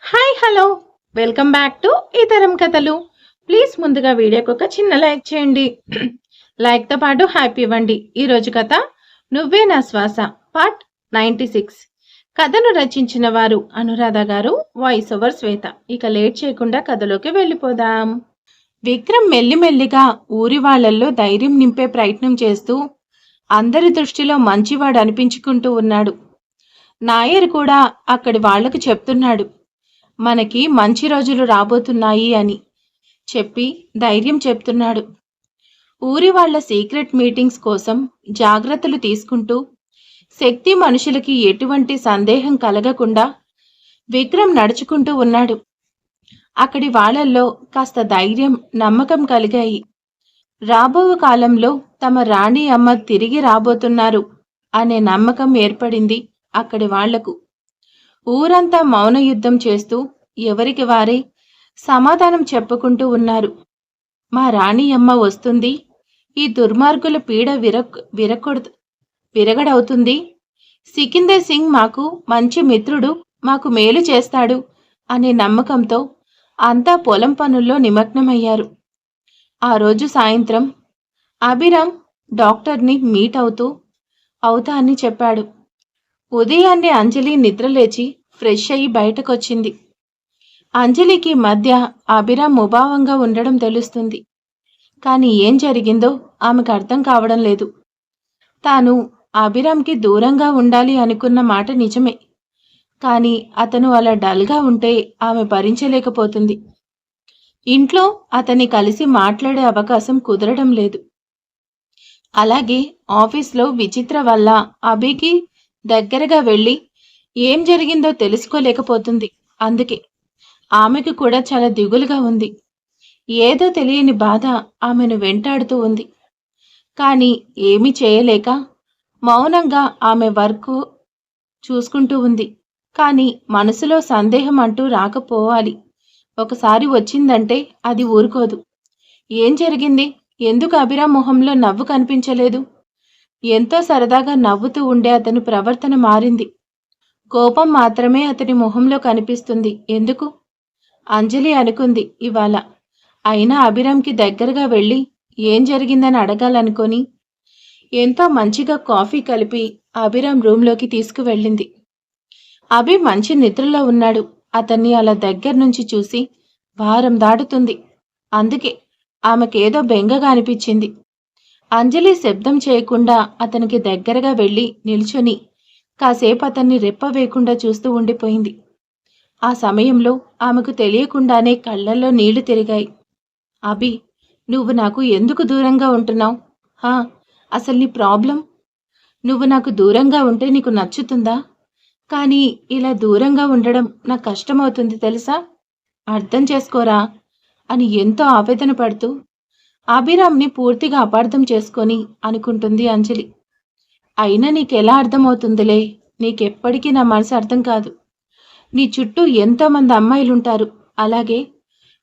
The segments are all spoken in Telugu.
Hi hello welcome back to ఈ తరం కథలు. ప్లీజ్ ముందుగా వీడియోకి ఒక చిన్న లైక్ చేయండి. లైక్తో పాటు హ్యాపీ ఇవ్వండి. ఈరోజు కథ నువ్వే నా శ్వాస పార్ట్ 96. కథను రచించిన వారు అనురాధ గారు, వాయిస్ ఓవర్ శ్వేత. ఇక లేట్ చేయకుండా కథలోకి వెళ్ళిపోదాం. విక్రమ్ మెల్లిమెల్లిగా ఊరి వాళ్లల్లో ధైర్యం నింపే ప్రయత్నం చేస్తూ అందరి దృష్టిలో మంచివాడు అనిపించుకుంటూ ఉన్నాడు. నాయర్ కూడా అక్కడి వాళ్లకు చెప్తున్నాడు, మనకి మంచి రోజులు రాబోతున్నాయి అని చెప్పి ధైర్యం చెప్తున్నాడు. ఊరి వాళ్ల సీక్రెట్ మీటింగ్స్ కోసం జాగ్రత్తలు తీసుకుంటూ శక్తి మనుషులకి ఎటువంటి సందేహం కలగకుండా విక్రమ్ నడుచుకుంటూ ఉన్నాడు. అక్కడి వాళ్లల్లో కాస్త ధైర్యం, నమ్మకం కలిగాయి. రాబో కాలంలో తమ రాణి అమ్మ తిరిగి రాబోతున్నారు అనే నమ్మకం ఏర్పడింది అక్కడి వాళ్లకు. ఊరంతా మౌన యుద్ధం చేస్తూ ఎవరికి వారే సమాధానం చెప్పుకుంటూ ఉన్నారు. మా రాణి అమ్మ వస్తుంది, ఈ దుర్మార్గుల పీడ విరగడవుతుంది. సికిందర్ సింగ్ మాకు మంచి మిత్రుడు, మాకు మేలు చేస్తాడు అనే నమ్మకంతో అంతా పొలం పనుల్లో నిమగ్నమయ్యారు. ఆ రోజు సాయంత్రం అభిరామ్ డాక్టర్ని మీట్ అవుతా అని చెప్పాడు. ఉదయాన్నే అంజలి నిద్రలేచి ఫ్రెష్ అయ్యి బయటకొచ్చింది. అంజలికి మధ్య అభిరామ్ ముభావంగా ఉండడం తెలుస్తుంది. కానీ ఏం జరిగిందో ఆమెకు అర్థం కావడం లేదు. తాను అభిరామ్కి దూరంగా ఉండాలి అనుకున్న మాట నిజమే, కానీ అతను అలా డల్గా ఉంటే ఆమె భరించలేకపోతుంది. ఇంట్లో అతన్ని కలిసి మాట్లాడే అవకాశం కుదరడం లేదు. అలాగే ఆఫీస్లో విచిత్ర వల్ల అభికి దగ్గరగా వెళ్ళి ఏం జరిగిందో తెలుసుకోలేకపోతుంది. అందుకే ఆమెకు కూడా చాలా దిగులుగా ఉంది. ఏదో తెలియని బాధ ఆమెను వెంటాడుతూ ఉంది. కానీ ఏమీ చేయలేక మౌనంగా ఆమె వర్క్ చూసుకుంటూ ఉంది. కానీ మనసులో సందేహం అంటూ రాకపోవాలి. ఒకసారి వచ్చిందంటే అది ఊరుకోదు. ఏం జరిగింది? ఎందుకు అభిరామ్ మొహంలో నవ్వు కనిపించలేదు? ఎంతో సరదాగా నవ్వుతూ ఉండే అతని ప్రవర్తన మారింది. కోపం మాత్రమే అతని మొహంలో కనిపిస్తుంది. ఎందుకు? అంజలి అనుకుంది ఇవాళ. అయినా అభిరామ్కి దగ్గరగా వెళ్ళి ఏం జరిగిందని అడగాలనుకొని ఎంతో మంచిగా కాఫీ కలిపి అభిరామ్ రూంలోకి తీసుకువెళ్ళింది. అభి మంచి నిద్రలో ఉన్నాడు. అతన్ని అలా దగ్గర నుంచి చూసి వారం దాటుతుంది. అందుకే ఆమెకేదో బెంగగా అనిపించింది. అంజలి శబ్దం చేయకుండా అతనికి దగ్గరగా వెళ్ళి నిల్చొని కాసేపు అతన్ని రెప్ప వేయకుండా చూస్తూ ఉండిపోయింది. ఆ సమయంలో ఆమెకు తెలియకుండానే కళ్ళల్లో నీళ్లు తిరిగాయి. అభి, నువ్వు నాకు ఎందుకు దూరంగా ఉంటున్నావు? అసలు నీ ప్రాబ్లం? నువ్వు నాకు దూరంగా ఉంటే నీకు నచ్చుతుందా? కానీ ఇలా దూరంగా ఉండడం నాకు కష్టమవుతుంది తెలుసా? అర్థం చేసుకోరా అని ఎంతో ఆవేదన పడుతూ అభిరామ్ని పూర్తిగా అపార్థం చేసుకొని అనుకుంటుంది అంజలి. అయినా నీకెలా అర్థమవుతుందిలే, నీకెప్పటికీ నా మనసు అర్థం కాదు. నీ చుట్టూ ఎంతోమంది అమ్మాయిలుంటారు. అలాగే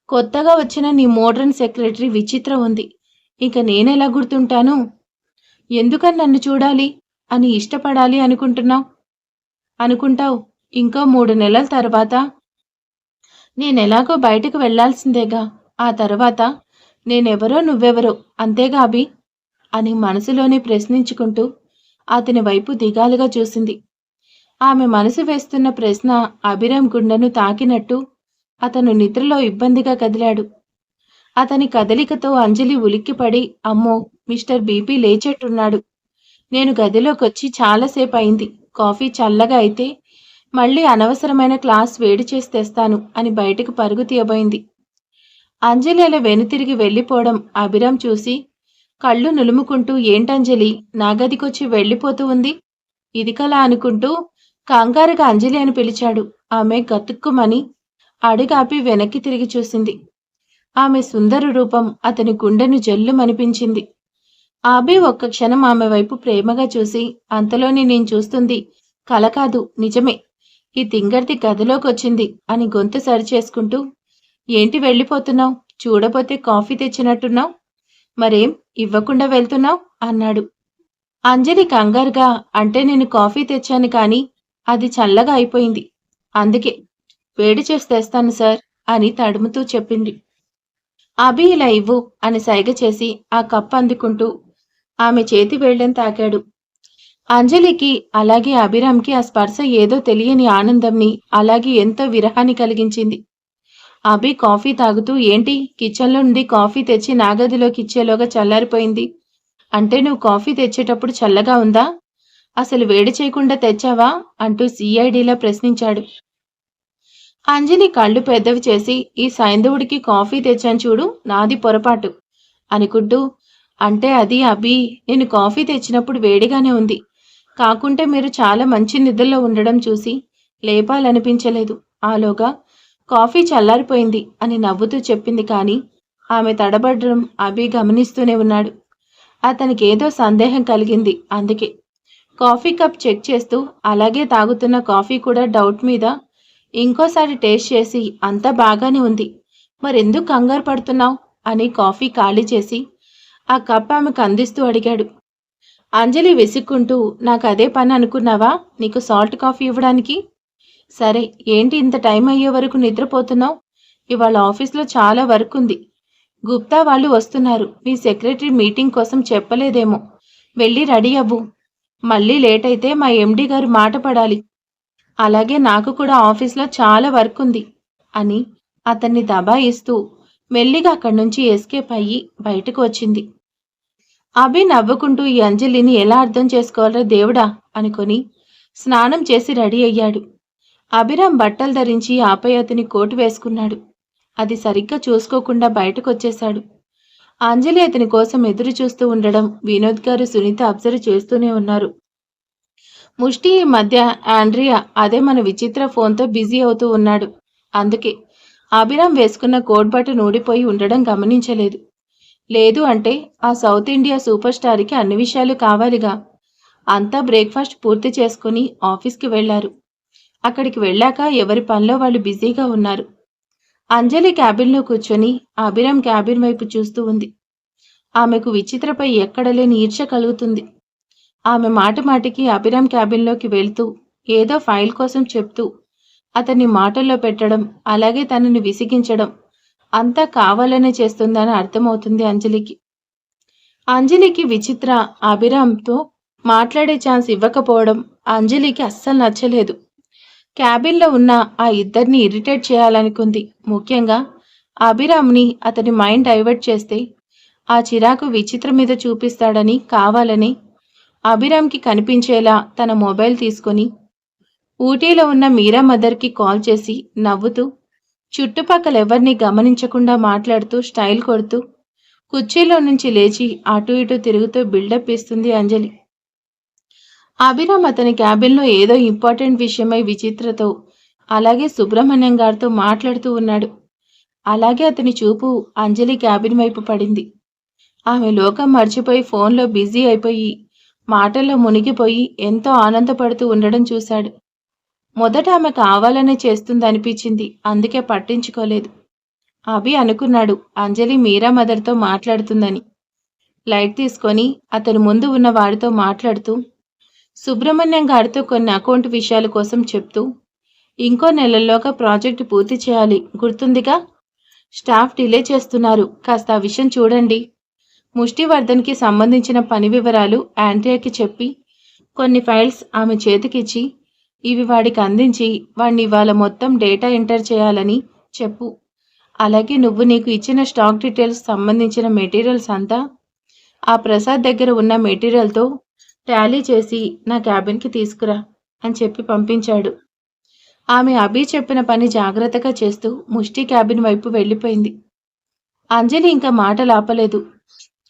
కొత్తగా వచ్చిన నీ మోడ్రన్ సెక్రటరీ విచిత్ర ఉంది. ఇక నేనెలా గుర్తుంటాను? ఎందుకని నన్ను చూడాలి అని ఇష్టపడాలి అనుకుంటావు? ఇంకో 3 నెలల తర్వాత నేనెలాగో బయటకు వెళ్లాల్సిందేగా. ఆ తర్వాత నేనెవరో నువ్వెవరో, అంతేగా అభి అని మనసులోనే ప్రశ్నించుకుంటూ అతని వైపు దిగాలుగా చూసింది. ఆమె మనసు వేస్తున్న ప్రశ్న అభిరామ్ గుండెను తాకినట్టు అతను నిద్రలో ఇబ్బందిగా కదిలాడు. అతని కదలికతో అంజలి ఉలిక్కిపడి, అమ్మో, మిస్టర్ బీపీ లేచేట్టున్నాడు. నేను గదిలోకొచ్చి చాలాసేపు అయింది. కాఫీ చల్లగా అయితే మళ్ళీ అనవసరమైన క్లాస్ వేడి చేసి తెస్తాను అని బయటకు పరుగు తీయబోయింది. అంజలి అలా వెనుతిరిగి వెళ్ళిపోవడం అభిరామ్ చూసి కళ్ళు నులుముకుంటూ, ఏంటంజలి నా గదికొచ్చి వెళ్ళిపోతూ ఉంది? ఇది కలా అనుకుంటూ కంగారుగా అంజలి అని పిలిచాడు. ఆమె గతుక్కుమని అడుగాపి వెనక్కి తిరిగి చూసింది. ఆమె సుందర రూపం అతని గుండెను జల్లుమనిపించింది. అభి ఒక్క క్షణం ఆమె వైపు ప్రేమగా చూసి, అంతలోనే నేను చూస్తుంది కల కాదు, నిజమే. ఈ తింగర్ది గదిలోకొచ్చింది అని గొంతు సరిచేసుకుంటూ, ఏంటి వెళ్ళిపోతున్నావు? చూడపోతే కాఫీ తెచ్చినట్టున్నావు. మరేం ఇవ్వకుండా వెళ్తున్నావు అన్నాడు. అంజలి కంగారుగా, అంటే నేను కాఫీ తెచ్చాను కానీ అది చల్లగా అయిపోయింది, అందుకే వేడి చేసి తెస్తాను సార్ అని తడుముతూ చెప్పింది. అభి ఇలా ఇవ్వు అని సైగ చేసి ఆ కప్ అందుకుంటూ ఆమె చేతి వేళ్ళని తాకాడు. అంజలికి అలాగే అభిరామ్కి ఆ స్పర్శ ఏదో తెలియని ఆనందంని అలాగే ఎంతో విరహాన్ని కలిగించింది. అభి కాఫీ తాగుతూ ఏంటి కిచెన్లో నుండి కాఫీ తెచ్చి నా గదిలోకి ఇచ్చేలోగా చల్లారిపోయింది. అంటే నువ్వు కాఫీ తెచ్చేటప్పుడు చల్లగా ఉందా? అసలు వేడి చేయకుండా తెచ్చావా? అంటూ సిఐడిలా ప్రశ్నించాడు. అంజలి కళ్ళు పెద్దవి చేసి ఈ సైంధవుడికి కాఫీ తెచ్చాను చూడు నాది పొరపాటు అనుకుంటూ అంటే అది అభి నేను కాఫీ తెచ్చినప్పుడు వేడిగానే ఉంది. కాకుంటే మీరు చాలా మంచి నిద్రలో ఉండడం చూసి లేపాలనిపించలేదు. ఆలోగా కాఫీ చల్లారిపోయింది అని నవ్వుతూ చెప్పింది. కానీ ఆమె తడబడడం అభి గమనిస్తూనే ఉన్నాడు. అతనికి ఏదో సందేహం కలిగింది. అందుకే కాఫీ కప్ చెక్ చేస్తూ అలాగే తాగుతున్న కాఫీ కూడా డౌట్ మీద ఇంకోసారి టేస్ట్ చేసి అంతా బాగానే ఉంది, మరెందుకు కంగారు పడుతున్నావు అని కాఫీ ఖాళీ చేసి ఆ కప్ ఆమెకు అందిస్తూ అడిగాడు. అంజలి విసుక్కుంటూ నాకు అదే పని అనుకున్నావా నీకు సాల్ట్ కాఫీ ఇవ్వడానికి? సరే ఏంటి ఇంత టైం అయ్యే వరకు నిద్రపోతున్నావు? ఇవాళ ఆఫీస్లో చాలా వర్క్ ఉంది. గుప్తా వాళ్ళు వస్తున్నారు. మీ సెక్రటరీ మీటింగ్ కోసం చెప్పలేదేమో. వెళ్ళి రెడీ అవ్వు. మళ్ళీ లేట్ అయితే మా ఎండి గారు మాట పడాలి. అలాగే నాకు కూడా ఆఫీస్లో చాలా వర్క్ ఉంది అని అతన్ని దబాయిస్తూ మెల్లిగా అక్కడి నుంచి ఎస్కేప్ అయ్యి బయటకు వచ్చింది. అభి నవ్వుకుంటూ ఈ అంజలిని ఎలా అర్థం చేసుకోవాలో దేవుడా అనుకొని స్నానం చేసి రెడీ అయ్యాడు. అభిరామ్ బట్టలు ధరించి ఆపై అతని కోటు వేసుకున్నాడు. అది సరిగ్గా చూసుకోకుండా బయటకొచ్చేశాడు. అంజలి అతని కోసం ఎదురు చూస్తూ ఉండడం వినోద్ గారు సునీత అబ్జర్వ్ చేస్తూనే ఉన్నారు. ముష్టి ఈ మధ్య ఆండ్రియా అదే మన విచిత్ర ఫోన్తో బిజీ అవుతూ ఉన్నాడు. అందుకే అభిరామ్ వేసుకున్న కోట్ బటన్ ఊడిపోయి ఉండడం గమనించలేదు. లేదు అంటే ఆ సౌత్ ఇండియా సూపర్ స్టార్కి అన్ని విషయాలు కావాలిగా. అంతా బ్రేక్ఫాస్ట్ పూర్తి చేసుకుని ఆఫీస్కి వెళ్లారు. అక్కడికి వెళ్ళాక ఎవరి పనిలో వాళ్ళు బిజీగా ఉన్నారు. అంజలి క్యాబిన్లో కూర్చొని అభిరామ్ క్యాబిన్ వైపు చూస్తూ ఉంది. ఆమెకు విచిత్రపై ఎక్కడలేని ఈర్ష్య కలుగుతుంది. ఆమె మాటికి అభిరామ్ క్యాబిన్లోకి వెళ్తూ ఏదో ఫైల్ కోసం చెప్తూ అతన్ని మాటల్లో పెట్టడం, అలాగే తనని విసిగించడం అంతా కావాలనే చేస్తుందని అర్థమవుతుంది అంజలికి. అంజలికి విచిత్ర అభిరామ్తో మాట్లాడే ఛాన్స్ ఇవ్వకపోవడం అంజలికి అస్సలు నచ్చలేదు. క్యాబిన్లో ఉన్న ఆ ఇద్దరిని ఇరిటేట్ చేయాలనుకుంది. ముఖ్యంగా అభిరామ్ని అతని మైండ్ డైవర్ట్ చేస్తే ఆ చిరాకు విచిత్ర మీద చూపిస్తాడని కావాలని అభిరామ్కి కనిపించేలా తన మొబైల్ తీసుకొని ఊటీలో ఉన్న మీరా మదర్కి కాల్ చేసి నవ్వుతూ చుట్టుపక్కల ఎవరిని గమనించకుండా మాట్లాడుతూ స్టైల్ కొడుతూ కుర్చీలో నుంచి లేచి అటు ఇటు తిరుగుతూ బిల్డప్ ఇస్తుంది అంజలి. అభిరామ్ అతని క్యాబిన్లో ఏదో ఇంపార్టెంట్ విషయమై విచిత్రతో అలాగే సుబ్రహ్మణ్యం గారితో మాట్లాడుతూ ఉన్నాడు. అలాగే అతని చూపు అంజలి క్యాబిన్ వైపు పడింది. ఆమె లోకం మర్చిపోయి ఫోన్లో బిజీ అయిపోయి మాటల్లో మునిగిపోయి ఎంతో ఆనందపడుతూ ఉండడం చూశాడు. మొదట ఆమె కావాలనే చేస్తుందనిపించింది. అందుకే పట్టించుకోలేదు. అభి అనుకున్నాడు అంజలి మీరా మదర్తో మాట్లాడుతుందని. లైట్ తీసుకొని అతని ముందు ఉన్న వాడితో మాట్లాడుతూ సుబ్రహ్మణ్యం గారితో కొన్ని అకౌంట్ విషయాల కోసం చెప్తూ ఇంకో నెలల్లోగా ప్రాజెక్టు పూర్తి చేయాలి గుర్తుందిగా. స్టాఫ్ డిలే చేస్తున్నారు, కాస్త ఆ విషయం చూడండి. ముష్టివర్ధన్కి సంబంధించిన పని వివరాలు ఆండ్రియాకి చెప్పి కొన్ని ఫైల్స్ ఆమె చేతికిచ్చి ఇవి వాడికి అందించి వాడిని ఇవాళ మొత్తం డేటా ఎంటర్ చేయాలని చెప్పు. అలాగే నువ్వు నీకు ఇచ్చిన స్టాక్ డీటెయిల్స్ సంబంధించిన మెటీరియల్స్ అంతా ఆ ప్రసాద్ దగ్గర ఉన్న మెటీరియల్తో టాలీ చేసి నా క్యాబిన్కి తీసుకురా అని చెప్పి పంపించాడు. ఆమె అభి చెప్పిన పని జాగ్రత్తగా చేస్తూ ముష్టి క్యాబిన్ వైపు వెళ్ళిపోయింది. అంజలి ఇంకా మాటలాపలేదు.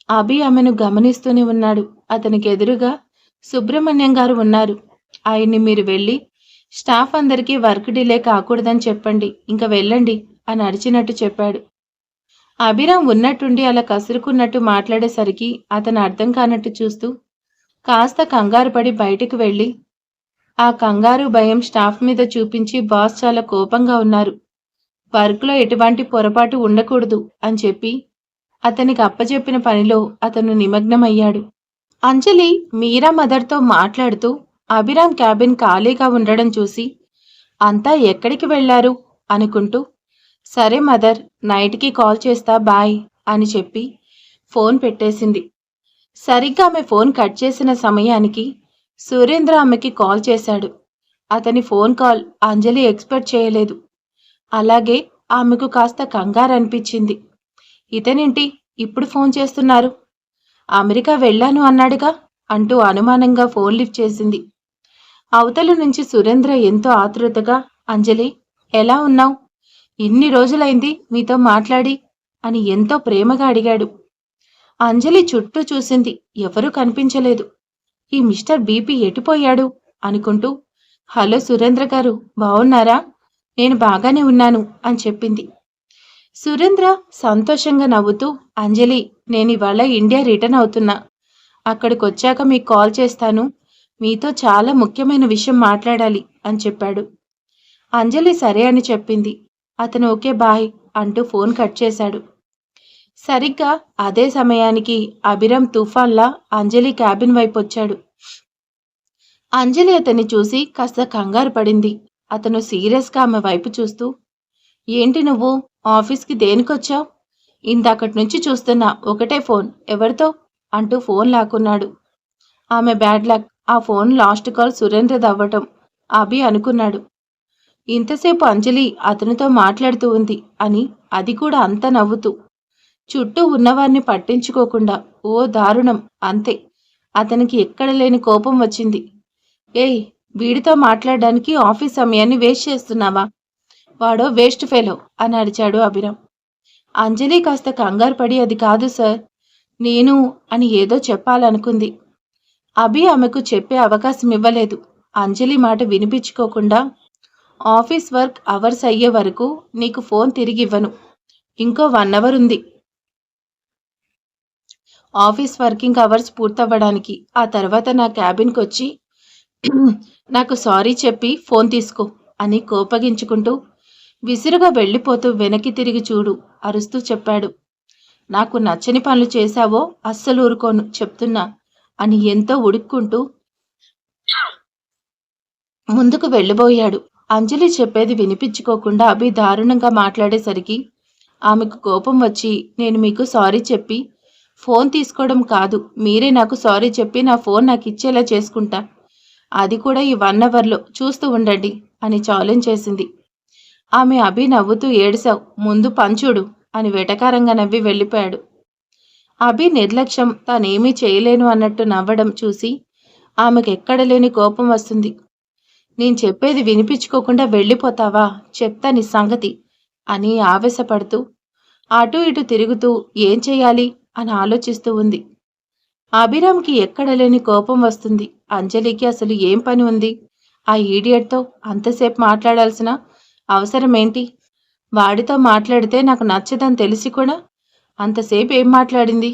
అభి ఆమెను గమనిస్తూనే ఉన్నాడు. అతనికి ఎదురుగా సుబ్రహ్మణ్యం గారు ఉన్నారు. ఆయన్ని మీరు వెళ్ళి స్టాఫ్ అందరికీ వర్క్ డిలే కాకూడదని చెప్పండి, ఇంకా వెళ్ళండి అని అరిచినట్టు చెప్పాడు. అభిరామ్ ఉన్నట్టుండి అలా కసురుకున్నట్టు మాట్లాడేసరికి అతను అర్థం కానట్టు చూస్తూ కాస్త కంగారు పడి బయటకు వెళ్ళి ఆ కంగారు భయం స్టాఫ్ మీద చూపించి బాస్ చాలా కోపంగా ఉన్నారు, వర్క్లో ఎటువంటి పొరపాటు ఉండకూడదు అని చెప్పి అతనికి అప్పచెప్పిన పనిలో అతను నిమగ్నమయ్యాడు. అంజలి మీరా మదర్తో మాట్లాడుతూ అభిరామ్ క్యాబిన్ ఖాళీగా ఉండడం చూసి అంతా ఎక్కడికి వెళ్లారు అనుకుంటూ సరే మదర్, నైట్కి కాల్ చేస్తా బాయ్ అని చెప్పి ఫోన్ పెట్టేసింది. సరిగ్గా ఆమె ఫోన్ కట్ చేసిన సమయానికి సురేంద్ర ఆమెకి కాల్ చేశాడు. అతని ఫోన్ కాల్ అంజలి ఎక్స్పెక్ట్ చేయలేదు. అలాగే ఆమెకు కాస్త కంగారు అనిపించింది. ఇతనేంటి ఇప్పుడు ఫోన్ చేస్తున్నారు? అమెరికా వెళ్ళాను అన్నాడుగా అంటూ అనుమానంగా ఫోన్ లిఫ్ట్ చేసింది. అవతల నుంచి సురేంద్ర ఎంతో ఆతృతగా అంజలి, ఎలా ఉన్నావు? ఇన్ని రోజులైంది మీతో మాట్లాడి అని ఎంతో ప్రేమగా అడిగాడు. అంజలి చుట్టూ చూసింది. ఎవరూ కనిపించలేదు. ఈ మిస్టర్ బీపీ ఎటుపోయాడు అనుకుంటూ, హలో సురేంద్ర గారు, బావున్నారా? నేను బాగానే ఉన్నాను అని చెప్పింది. సురేంద్ర సంతోషంగా నవ్వుతూ, అంజలి, నేనివాళ ఇండియా రిటర్న్ అవుతున్నా. అక్కడికొచ్చాక మీకు కాల్ చేస్తాను. మీతో చాలా ముఖ్యమైన విషయం మాట్లాడాలి అని చెప్పాడు. అంజలి సరే అని చెప్పింది. అతను ఓకే బాయ్ అంటూ ఫోన్ కట్ చేశాడు. సరిగ్గా అదే సమయానికి అభిరామ్ తుఫాన్లా అంజలి క్యాబిన్ వైపు వచ్చాడు. అంజలి అతన్ని చూసి కాస్త కంగారు పడింది. అతను సీరియస్గా ఆమె వైపు చూస్తూ, ఏంటి నువ్వు ఆఫీస్కి దేనికొచ్చావు? ఇందాకటి నుంచి చూస్తున్నా, ఒకటే ఫోన్, ఎవరితో అంటూ ఫోన్ లాక్కున్నాడు. ఆమె బ్యాడ్ లక్, ఆ ఫోన్ లాస్ట్ కాల్ సురేంద్రది అవ్వటం అభి అనుకున్నాడు. ఇంతసేపు అంజలి అతనితో మాట్లాడుతూ ఉంది అని, అది కూడా అంత నవ్వుతూ. చుట్టూ ఉన్నవారిని పట్టించుకోకుండా, ఓ దారుణం, అంతే. అతనికి ఎక్కడ లేని కోపం వచ్చింది. ఏయ్, వీడితో మాట్లాడడానికి ఆఫీస్ సమయాన్ని వేస్ట్ చేస్తున్నావా? వాడో వేస్ట్ ఫెలో అని అరిచాడు అభిరామ్. అంజలి కాస్త కంగారు పడి, అది కాదు సార్, నేను అని ఏదో చెప్పాలనుకుంది. అభి ఆమెకు చెప్పే అవకాశం ఇవ్వలేదు. అంజలి మాట వినిపించుకోకుండా, ఆఫీస్ వర్క్ అవర్స్ అయ్యే వరకు నీకు ఫోన్ తిరిగి ఇవ్వను. ఇంకో 1 అవర్ ఉంది ఆఫీస్ వర్కింగ్ అవర్స్ పూర్తవ్వడానికి. ఆ తర్వాత నా క్యాబిన్కి వచ్చి నాకు సారీ చెప్పి ఫోన్ తీసుకో అని కోపగించుకుంటూ విసురుగా వెళ్ళిపోతూ వెనక్కి తిరిగి చూడు అరుస్తూ చెప్పాడు. నాకు నచ్చని పనులు చేశావో అస్సలు ఊరుకోను చెప్తున్నా అని ఎంతో ఉడుక్కుంటూ ముందుకు వెళ్ళబోయాడు. అంజలి చెప్పేది వినిపించుకోకుండా అభి దారుణంగా మాట్లాడేసరికి ఆమెకు కోపం వచ్చి, నేను మీకు సారీ చెప్పి ఫోన్ తీసుకోవడం కాదు, మీరే నాకు సారీ చెప్పి నా ఫోన్ నాకు ఇచ్చేలా చేసుకుంటా, అది కూడా ఈ 1 అవర్లో, చూస్తూ ఉండండి అని ఛాలెంజ్ చేసింది. ఆమె అభి నవ్వుతూ, ఏడిసావు, ముందు పంచుడు అని వెటకారంగా నవ్వి వెళ్ళిపోయాడు. అభి నిర్లక్ష్యం, తానేమీ చేయలేను అన్నట్టు నవ్వడం చూసి ఆమెకు ఎక్కడ లేని కోపం వస్తుంది. నేను చెప్పేది వినిపించుకోకుండా వెళ్ళిపోతావా? చెప్తా నీ సంగతి అని ఆవేశపడుతూ అటూ ఇటు తిరుగుతూ ఏం చెయ్యాలి అని ఆలోచిస్తూ ఉంది. అభిరామ్కి ఎక్కడ లేని కోపం వస్తుంది. అంజలికి అసలు ఏం పని ఉంది ఆ ఈడియట్తో అంతసేపు మాట్లాడాల్సిన అవసరం ఏంటి? వాడితో మాట్లాడితే నాకు నచ్చదని తెలిసి కూడా అంతసేపు ఏం మాట్లాడింది?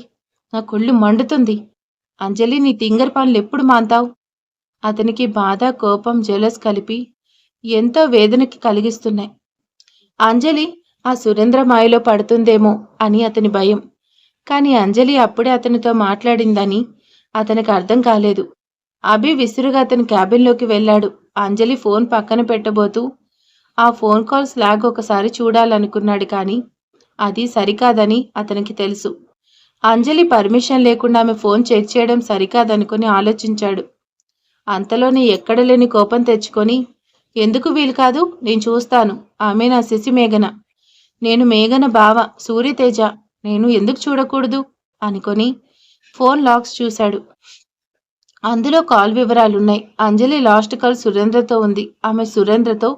నా కొళ్ళు మండుతుంది. అంజలి, నీ తింగర్ పనులు ఎప్పుడు మాంతావు? అతనికి బాధ, కోపం, జెలస్ కలిపి ఎంతో వేదనకి కలిగిస్తున్నాయి. అంజలి ఆ సురేంద్ర మాయలో పడుతుందేమో అని అతని భయం. కానీ అంజలి అప్పుడే అతనితో మాట్లాడిందని అతనికి అర్థం కాలేదు. అభి విసురుగా అతని క్యాబిన్లోకి వెళ్ళాడు. అంజలి ఫోన్ పక్కన పెట్టబోతూ ఆ ఫోన్ కాల్స్ లాగ్ ఒకసారి చూడాలనుకున్నాడు. కానీ అది సరికాదని అతనికి తెలుసు. అంజలి పర్మిషన్ లేకుండా ఆమె ఫోన్ చెక్ చేయడం సరికాదనుకుని ఆలోచించాడు. అంతలోనే ఎక్కడ లేని కోపం తెచ్చుకొని, ఎందుకు వీలు కాదు, నేను చూస్తాను, ఆమె నా శశి మేఘన, నేను మేఘన బావ సూర్యతేజ, నేను ఎందుకు చూడకూడదు అనుకొని ఫోన్ లాక్స్ చూశాడు. అందులో కాల్ వివరాలున్నాయి. అంజలి లాస్ట్ కాల్ సురేంద్రతో ఉంది. ఆమె సురేంద్రతో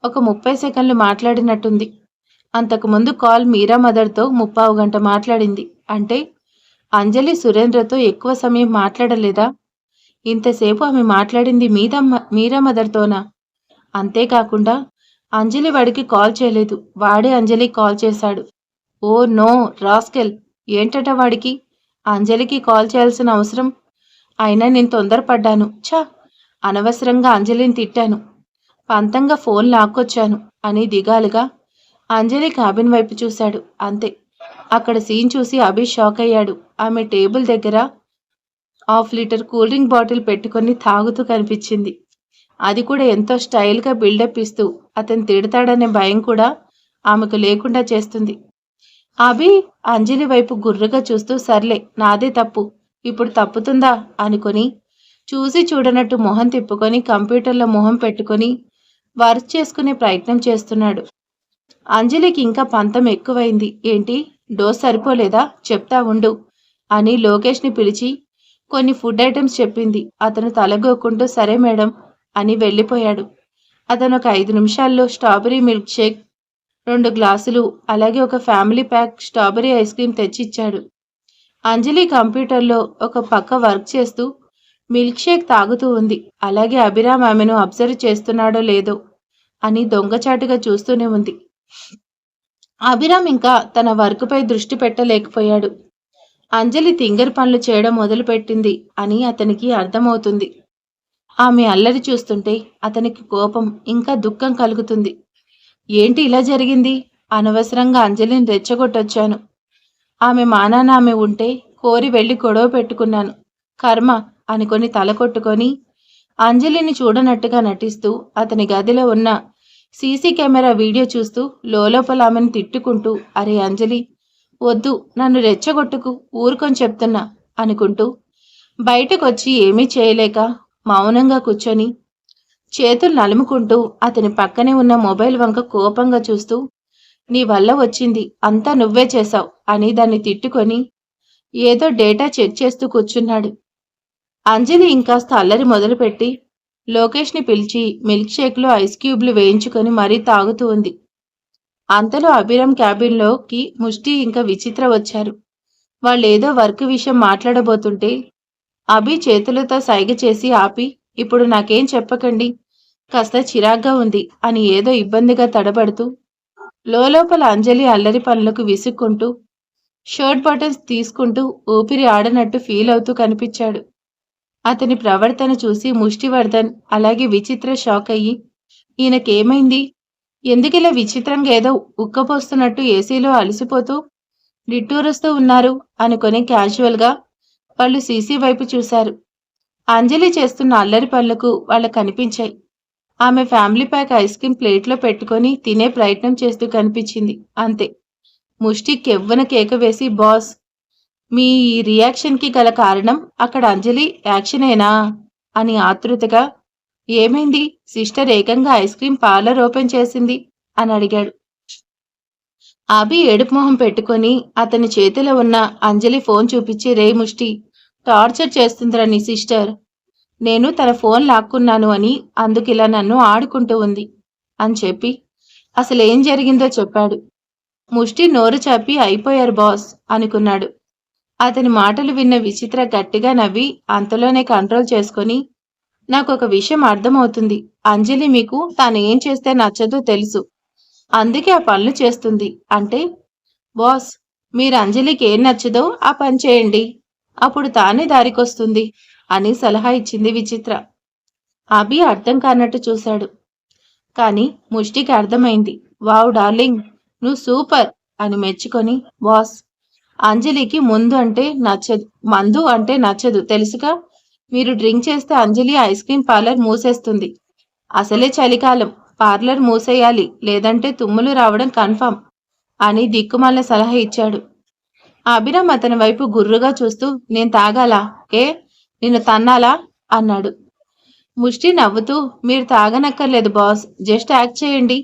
ఒక 30 సెకండ్లు మాట్లాడినట్టుంది. అంతకుముందు కాల్ మీరా మదర్తో 3/4 గంట మాట్లాడింది. అంటే అంజలి సురేంద్రతో ఎక్కువ సమయం మాట్లాడలేదా? ఇంతసేపు ఆమె మాట్లాడింది మీరా మదర్తోనా? అంతేకాకుండా అంజలి వాడికి కాల్ చేయలేదు, వాడే అంజలికి కాల్ చేశాడు. ఓ నో రాస్కెల్, ఏంటట వాడికి అంజలికి కాల్ చేయాల్సిన అవసరం? అయినా నేను తొందరపడ్డాను, ఛా, అనవసరంగా అంజలిని తిట్టాను, పంతంగా ఫోన్ లాక్కొచ్చాను అని దిగాలుగా అంజలి క్యాబిన్ వైపు చూశాడు. అంతే. అక్కడ సీన్ చూసి అభి షాక్ అయ్యాడు. ఆమె టేబుల్ దగ్గర 1/2 లీటర్ కూల్ డ్రింక్ బాటిల్ పెట్టుకొని తాగుతూ కనిపించింది. అది కూడా ఎంతో స్టైల్గా బిల్డప్ ఇస్తూ. అతను తిడతాడనే భయం కూడా ఆమెకు లేకుండా చేస్తుంది. అభి అంజలి వైపు గుర్రుగా చూస్తూ సర్లే నాదే తప్పు, ఇప్పుడు తప్పుతుందా అనుకొని చూసి చూడనట్టు మొహం తిప్పుకొని కంప్యూటర్లో మొహం పెట్టుకొని వర్క్ చేసుకునే ప్రయత్నం చేస్తున్నాడు. అంజలికి ఇంకా పంతం ఎక్కువైంది. ఏంటి డోస్ సరిపోలేదా, చెప్తా ఉండు అని లోకేష్ని పిలిచి కొన్ని ఫుడ్ ఐటమ్స్ చెప్పింది. అతను తలగోకుంటూ సరే మేడం అని వెళ్ళిపోయాడు. అతను ఒక 5 నిమిషాల్లో స్ట్రాబెరీ మిల్క్ షేక్, 2 గ్లాసులు, అలాగే ఒక family pack strawberry ice cream తెచ్చిచ్చాడు. అంజలి కంప్యూటర్లో ఒక పక్క వర్క్ చేస్తూ మిల్క్ షేక్ తాగుతూ ఉంది. అలాగే అభిరామ్ ఆమెను అబ్జర్వ్ చేస్తున్నాడో లేదో అని దొంగచాటుగా చూస్తూనే ఉంది. అభిరామ్ ఇంకా తన వర్క్పై దృష్టి పెట్టలేకపోయాడు. అంజలి తింగర్ పనులు చేయడం మొదలుపెట్టింది అని అతనికి అర్థమవుతుంది. ఆమె అల్లరి చూస్తుంటే అతనికి కోపం ఇంకా దుఃఖం కలుగుతుంది. ఏంటి ఇలా జరిగింది? అనవసరంగా అంజలిని రెచ్చగొట్టొచ్చాను. ఆమె మానాన ఆమె ఉంటే కోరి వెళ్ళి గొడవ పెట్టుకున్నాను. కర్మ అనుకొని తల కొట్టుకొని అంజలిని చూడనట్టుగా నటిస్తూ అతని గదిలో ఉన్న సీసీ కెమెరా వీడియో చూస్తూ లోపల ఆమెను తిట్టుకుంటూ అరే అంజలి వద్దు, నన్ను రెచ్చగొట్టుకు, ఊరుకొని చెప్తున్నా అనుకుంటూ బయటకొచ్చి ఏమీ చేయలేక మౌనంగా కూర్చొని చేతులు నలుముకుంటూ అతని పక్కనే ఉన్న మొబైల్ వంక కోపంగా చూస్తూ నీ వల్ల వచ్చింది అంతా నువ్వే చేశావు అని దాన్ని తిట్టుకొని ఏదో డేటా చెక్ చేస్తూ కూర్చున్నాడు. అంజలి ఇంకాస్త అల్లరి మొదలుపెట్టి లోకేష్ని పిలిచి మిల్క్ షేక్లో ఐస్ క్యూబ్లు వేయించుకొని మరీ తాగుతూ ఉంది. అంతలో అభిరామ్ క్యాబిన్లోకి ముష్టి ఇంకా విచిత్ర వచ్చారు. వాళ్ళేదో వర్క్ విషయం మాట్లాడబోతుంటే అభి చేతులతో సైగ చేసి ఆపి ఇప్పుడు నాకేం చెప్పకండి, కాస్త చిరాగ్గా ఉంది అని ఏదో ఇబ్బందిగా తడబడుతూ లోపల అంజలి అల్లరి పనులకు విసుక్కుంటూ షర్ట్ బటన్స్ తీసుకుంటూ ఊపిరి ఆడనట్టు ఫీల్ అవుతూ కనిపించాడు. అతని ప్రవర్తన చూసి ముష్టివర్ధన్ అలాగే విచిత్ర షాక్ అయ్యి ఈయనకేమైంది, ఎందుకిలా విచిత్రంగా ఏదో ఉక్కపోస్తున్నట్టు ఏసీలో అలసిపోతూ నిట్టూరుస్తూ ఉన్నారు అనుకొని క్యాజువల్గా వాళ్ళు సీసీ వైపు చూశారు. అంజలి చేస్తున్న అల్లరి పనులకు వాళ్ళకు కనిపించాయి. ఆమె ఫ్యామిలీ ప్యాక్ ఐస్ క్రీమ్ ప్లేట్లో పెట్టుకొని తినే ప్రయత్నం చేస్తూ కనిపించింది. అంతే. ముష్టి కెవ్వన కేక వేసి బాస్, మీ ఈ రియాక్షన్కి గల కారణం అక్కడ అంజలి యాక్షనేనా అని ఆతృతగా ఏమైంది, సిస్టర్ ఏకంగా ఐస్ క్రీమ్ పార్లర్ ఓపెన్ చేసింది అని అడిగాడు. అభి ఏడుపు మొహం పెట్టుకొని అతని చేతిలో ఉన్న అంజలి ఫోన్ చూపించి రే ముష్టి, టార్చర్ చేస్తుందిరా నీ సిస్టర్, నేను తన ఫోన్ లాక్కున్నాను అని అందుకిలా నన్ను ఆడుకుంటూ ఉంది అని చెప్పి అసలేం జరిగిందో చెప్పాడు. ముష్టి నోరు చాపి అయిపోయారు బాస్ అనుకున్నాడు. అతని మాటలు విన్న విచిత్ర గట్టిగా నవ్వి అంతలోనే కంట్రోల్ చేసుకొని నాకు ఒక విషయం అర్థమవుతుంది, అంజలి మీకు తాను ఏం చేస్తే నచ్చదో తెలుసు, అందుకే ఆ పనులు చేస్తుంది. అంటే బాస్, మీరు అంజలికి ఏం నచ్చదో ఆ పని చేయండి, అప్పుడు తానే దారికొస్తుంది అని సలహా ఇచ్చింది విచిత్ర. అభి అర్థం కానట్టు చూశాడు. కానీ ముష్టికి అర్థమైంది. వావ్ డార్లింగ్, నువ్వు సూపర్ అని మెచ్చుకొని బాస్, అంజలికి మందు అంటే నచ్చదు తెలుసుగా, మీరు డ్రింక్ చేస్తే అంజలి ఐస్ క్రీమ్ పార్లర్ మూసేస్తుంది, అసలే చలికాలం, పార్లర్ మూసేయాలి లేదంటే తుమ్ములు రావడం కన్ఫర్మ్ అని దిక్కుమాల సలహా ఇచ్చాడు. అభిరామ్ అతని వైపు గుర్రుగా చూస్తూ నేను తాగాలా, ఏ నిన్ను తన్నాలా అన్నాడు. ముష్టి నవ్వుతూ మీరు తాగనక్కర్లేదు బాస్, జస్ట్ యాక్ట్ చేయండి,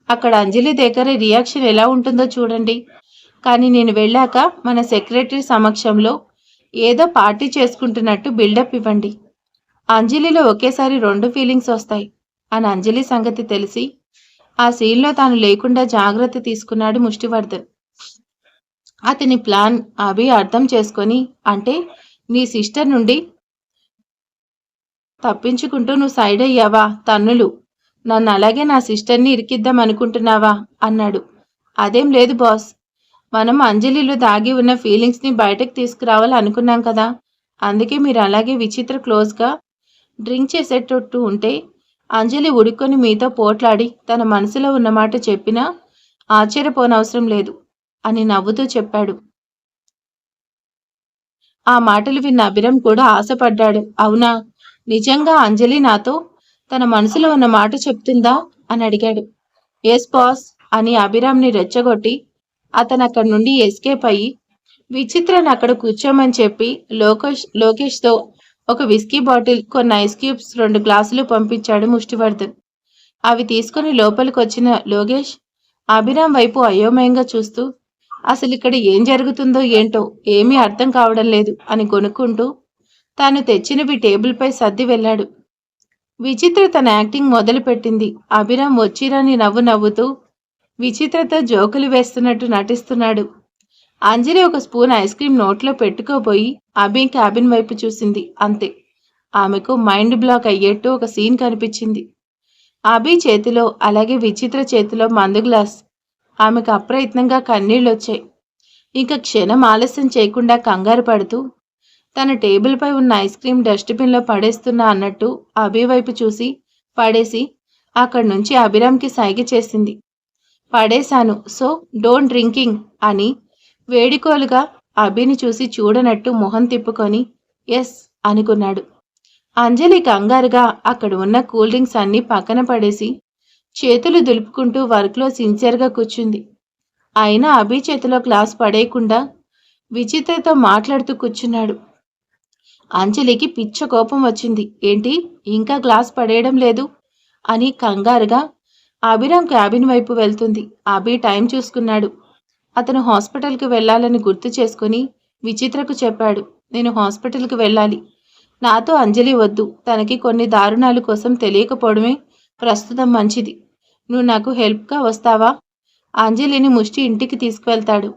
అక్కడ అంజలి దగ్గర రియాక్షన్ ఎలా ఉంటుందో చూడండి, కానీ నేను వెళ్ళాక మన సెక్రటరీ సమక్షంలో ఏదో పార్టీ చేసుకుంటున్నట్టు బిల్డప్ ఇవ్వండి, అంజలిలో ఒకేసారి 2 ఫీలింగ్స్ వస్తాయి అని అంజలి సంగతి తెలిసి ఆ సీన్లో తాను లేకుండా జాగ్రత్త తీసుకున్నాడు ముష్టివర్ధన్. అతని ప్లాన్ అభి అర్థం చేసుకొని అంటే నీ సిస్టర్ నుండి తప్పించుకుంటూ నువ్వు సైడ్ అయ్యావా తన్నులు, నన్ను అలాగే నా సిస్టర్ని ఇరికిద్దాం అనుకుంటున్నావా అన్నాడు. అదేం లేదు బాస్, మనం అంజలిలో దాగి ఉన్న ఫీలింగ్స్ని బయటకు తీసుకురావాలి అనుకున్నాం కదా, అందుకే మీరు అలాగే విచిత్ర క్లోజ్గా డ్రింక్ చేసేటట్టు ఉంటే అంజలి ఉడుక్కొని మీతో పోట్లాడి తన మనసులో ఉన్నమాట చెప్పినా ఆశ్చర్యపోనవసరం లేదు అని నవ్వుతూ చెప్పాడు. ఆ మాటలు విన్న అభిరామ్ కూడా ఆశపడ్డాడు. అవునా, నిజంగా అంజలి నాతో తన మనసులో ఉన్న మాట చెప్తుందా అని అడిగాడు. ఎస్ బాస్ అని అభిరామ్ని రెచ్చగొట్టి అతను అక్కడి నుండి ఎస్కేప్ అయ్యి విచిత్రను అక్కడ కూర్చోమని చెప్పి లోకేష్తో ఒక విస్కీ బాటిల్, కొన్ని ఐస్ క్యూబ్స్, 2 గ్లాసులు పంపించాడు ముష్టివర్ధన్. అవి తీసుకుని లోపలికొచ్చిన లోకేష్ అభిరామ్ వైపు అయోమయంగా చూస్తూ అసలిక్కడ ఏం జరుగుతుందో ఏంటో ఏమీ అర్థం కావడం లేదు అని కొనుక్కుంటూ తాను తెచ్చినవి టేబుల్పై సర్ది వెళ్ళాడు. విచిత్ర తన యాక్టింగ్ మొదలుపెట్టింది. అభిరామ్ వచ్చిరాని నవ్వు నవ్వుతూ విచిత్రతో జోకులు వేస్తున్నట్టు నటిస్తున్నాడు. అంజలి ఒక స్పూన్ ఐస్ క్రీం నోట్లో పెట్టుకోబోయి అభి క్యాబిన్ వైపు చూసింది. అంతే, ఆమెకు మైండ్ బ్లాక్ అయ్యేట్టు ఒక సీన్ కనిపించింది. అభి చేతిలో, అలాగే విచిత్ర చేతిలో మందు గ్లాస్. ఆమెకు అప్రయత్నంగా కన్నీళ్లొచ్చాయి. ఇక క్షణం ఆలస్యం చేయకుండా కంగారు పడుతూ తన టేబుల్పై ఉన్న ఐస్ క్రీం డస్ట్బిన్లో పడేస్తున్నా అన్నట్టు అభి వైపు చూసి పడేసి అక్కడి నుంచి అభిరామ్కి సైగ చేసింది. పడేశాను, సో డోంట్ డ్రింకింగ్ అని వేడికోలుగా అభిని చూసి చూడనట్టు మొహం తిప్పుకొని ఎస్ అనుకున్నాడు. అంజలి కంగారుగా అక్కడ ఉన్న కూల్ డ్రింక్స్ అన్నీ పక్కన పడేసి చేతులు దులుపుకుంటూ వర్క్లో సిన్సియర్గా కూర్చుంది. అయినా అభి చేతిలో గ్లాస్ పడేయకుండా విచిత్రతో మాట్లాడుతూ కూర్చున్నాడు. అంజలికి పిచ్చ కోపం వచ్చింది. ఏంటి ఇంకా గ్లాస్ పడేయడం లేదు అని కంగారుగా అభిరామ్ క్యాబిన్ వైపు వెళ్తుంది. అభి టైం చూసుకున్నాడు. అతను హాస్పిటల్కి వెళ్లాలని గుర్తు చేసుకుని విచిత్రకు చెప్పాడు. నేను హాస్పిటల్కి వెళ్ళాలి. నాతో అంజలి వద్దు. తనకి కొన్ని దారుణాల కోసం తెలియకపోవడమే ప్రస్తుతం మంచిది. నువ్వు నాకు హెల్ప్గా వస్తావా? అంజలిని ముష్టి ఇంటికి తీసుకువెళ్తాడు.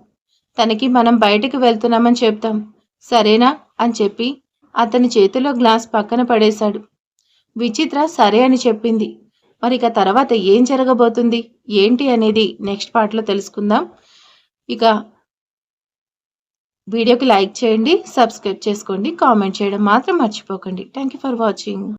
తనకి మనం బయటకు వెళ్తున్నామని చెప్తాం, సరేనా అని చెప్పి అతని చేతిలో గ్లాస్ పక్కన పడేశాడు. విచిత్ర సరే అని చెప్పింది. మరిక తర్వాత ఏం జరగబోతుంది ఏంటి అనేది నెక్స్ట్ పార్ట్లో తెలుసుకుందాం. ఇక వీడియోకి లైక్ చేయండి, సబ్స్క్రైబ్ చేసుకోండి, కామెంట్ చేయడం మాత్రం మర్చిపోకండి. Thank you for watching.